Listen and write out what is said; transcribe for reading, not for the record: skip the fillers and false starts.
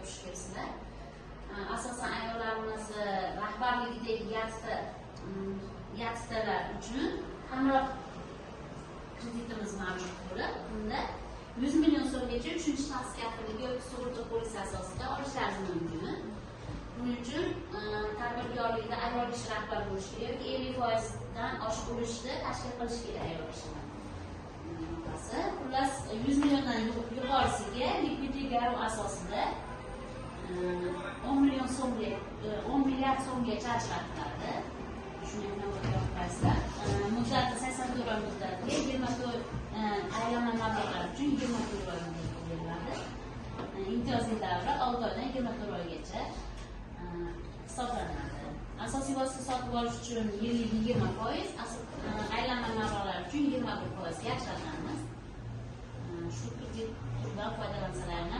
xush kelibsizlar. Asosan ayollarimiz rahbarligidagi yattitalar uchun hamroh kreditimiz mavjud bo'lib, bunda 100 million so'mgacha 3-shaxs kafiligi yoki sug'urta polisi asosida olishlari mumkin. Buning uchun tadbirkorlikda ayol kishi rahbar bo'lishi kerak yoki 50% dan oshiq ulushni tashkil qilish kerak ayol kishilar. Xullas 100 milliondan yuqorisiga likvidlik garov asosida 10 milliard so'mgacha ajratiladi. Shunday muddatlar. Muddati 84 oy muddatiga 24 aylanma mablag'lar uchun 24 oy muddatga beriladi. Imtiyozli davra 6 oydan 24 oygacha hisoblanadi. Asosiy vosita sotib olish uchun yillik 20%, aylanma mablag'lar uchun 21% ajratamiz. Shu kreditdan foydalansalarni